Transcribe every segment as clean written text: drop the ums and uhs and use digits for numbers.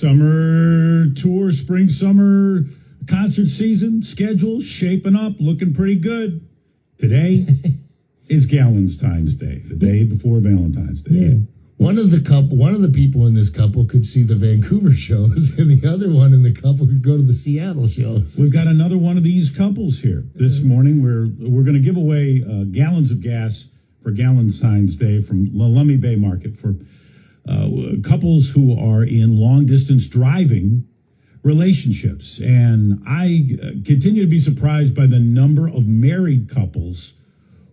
Summer tour, summer concert season schedule shaping up, looking pretty good. Today is Gallontines Day, the day before Valentine's Day. Yeah. One of the people in this couple could see the Vancouver shows, and the other one in the couple could go to the Seattle shows. We've got another one of these couples here this morning. We're going to give away gallons of gas for Gallontines Day from Lummi Bay Market for couples who are in long-distance driving relationships. And I continue to be surprised by the number of married couples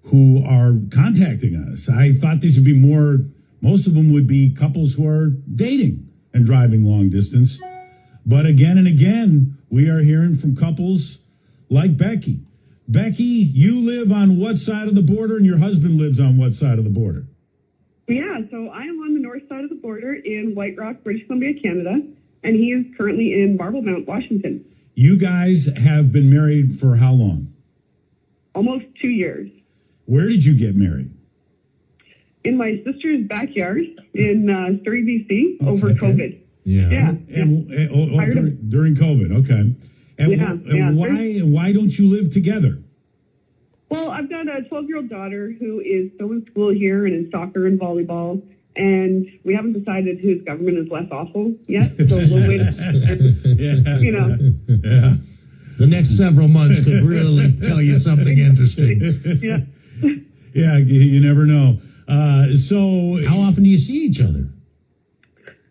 who are contacting us. I thought these would be most of them would be couples who are dating and driving long distance. But again and again, we are hearing from couples like Becky. Becky, you live on what side of the border, and your husband lives on what side of the border? Yeah, so I am on the north side of the border in White Rock, British Columbia, Canada, and he is currently in Marble Mount, Washington. You guys have been married for how long? Almost 2 years. Where did you get married? In my sister's backyard in Surrey, BC, over COVID. Yeah. During COVID, okay. And why don't you live together? Well, I've got a 12-year-old daughter who is still in school here and in soccer and volleyball, and we haven't decided whose government is less awful yet. So we'll wait. Yeah. The next several months could really tell you something interesting. Yeah. Yeah, you never know. So how often do you see each other?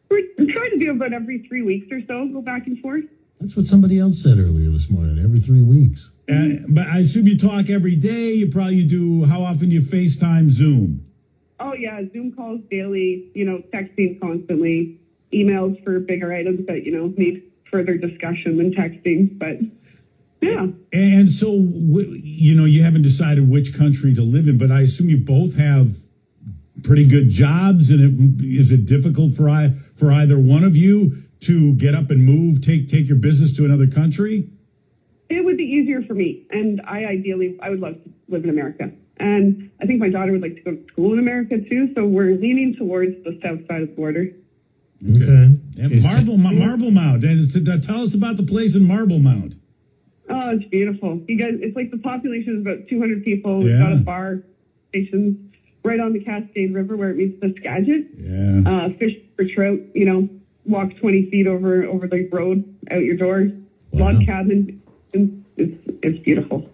We're trying to do about every 3 weeks or so, go back and forth. That's what somebody else said earlier this morning, every 3 weeks. But I assume you talk every day. You probably do. How often do you FaceTime, Zoom? Oh, yeah, Zoom calls daily, texting constantly, emails for bigger items that, need further discussion than texting. But, yeah. And so, you haven't decided which country to live in, but I assume you both have pretty good jobs. And is it difficult for either one of you to get up and move, take your business to another country? It would be easier for me. And I would love to live in America. And I think my daughter would like to go to school in America too. So we're leaning towards the south side of the border. Okay. Marble Mount. Tell us about the place in Marble Mount. Oh, it's beautiful. You guys, it's like the population is about 200 people. We've got a bar station right on the Cascade River where it meets the Skagit. Yeah. Fish for trout, walk 20 feet over the road out your door. Wow. Log cabin. It's beautiful.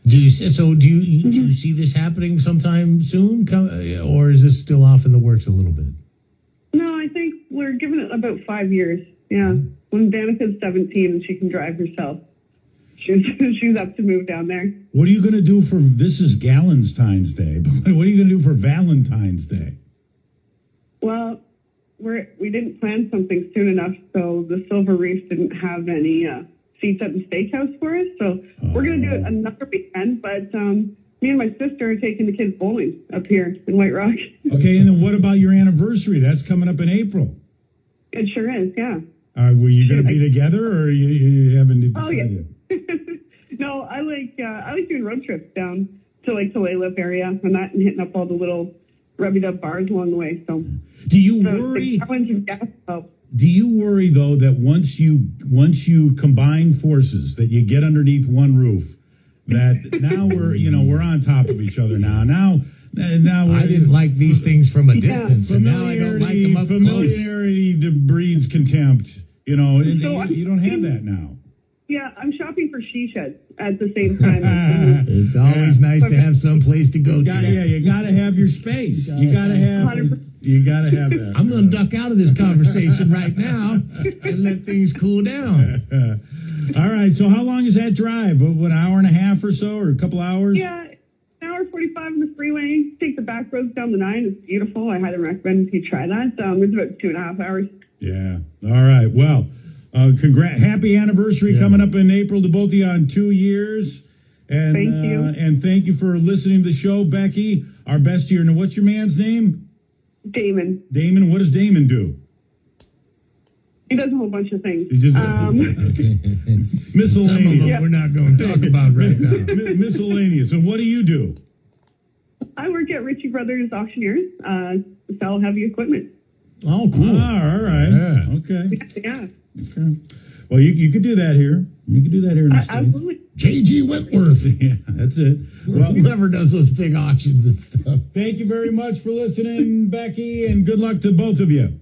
Do you see this happening sometime soon, or is this still off in the works a little bit? No, I think we're giving it about 5 years. Yeah, when Danica's 17 and she can drive herself, she's up to move down there. What are you going to do this is Gallontines Day, but what are you going to do for Valentine's Day? Well, we didn't plan something soon enough, so the Silver Reef didn't have any seats at the steakhouse for us. So we're going to do it another weekend, but me and my sister are taking the kids bowling up here in White Rock. Okay, and then what about your anniversary? That's coming up in April. It sure is, yeah. Were you going to be together, or you haven't decided? Oh, yeah. No, I like doing road trips down to like Tulalip area and hitting up all the little rubby-dub bars along the way. So do you worry? Do you worry though that once you combine forces, that you get underneath one roof, that now we're on top of each other now. Now I didn't like these things from a distance, and now I don't like them up close. Familiarity breeds contempt. You don't have that now. Yeah, I'm shopping for she sheds at the same time. It's always nice to have some place to go to. Yeah, you got to have your space. You got to have that. I'm going to duck out of this conversation right now and let things cool down. All right, so how long is that drive? What, an hour and a half or so, or a couple hours? Yeah, an hour 45 on the freeway. Take the back roads down the 9. It's beautiful. I highly recommend if you try that. It's about 2.5 hours. Yeah. All right. Well, happy anniversary coming up in April to both of you on 2 years. And thank you. And thank you for listening to the show, Becky. Our best here. Now, what's your man's name? Damon. Damon. What does Damon do? He does a whole bunch of things. Miscellaneous. Some of them we're not going to talk about right now. Miscellaneous. And what do you do? I work at Ritchie Brothers Auctioneers, sell heavy equipment. Oh, cool. Ah, all right. Yeah. Okay. Yeah, Okay. Well, you could do that here. You could do that here in the States. absolutely. J.G. Whitworth. Yeah, that's it. Well, Whoever does those big auctions and stuff. thank you very much for listening, Becky, and good luck to both of you.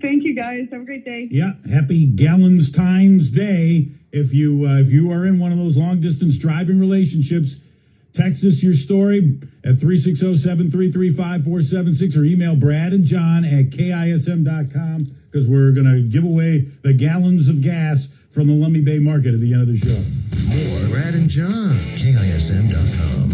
Thank you, guys. Have a great day. Yeah, happy Gallontines Day. If you are in one of those long distance driving relationships, text us your story at 360-733-5476 or email Brad and John at KISM.com because we're going to give away the gallons of gas from the Lummi Bay Market at the end of the show. More Brad and John, KISM.com.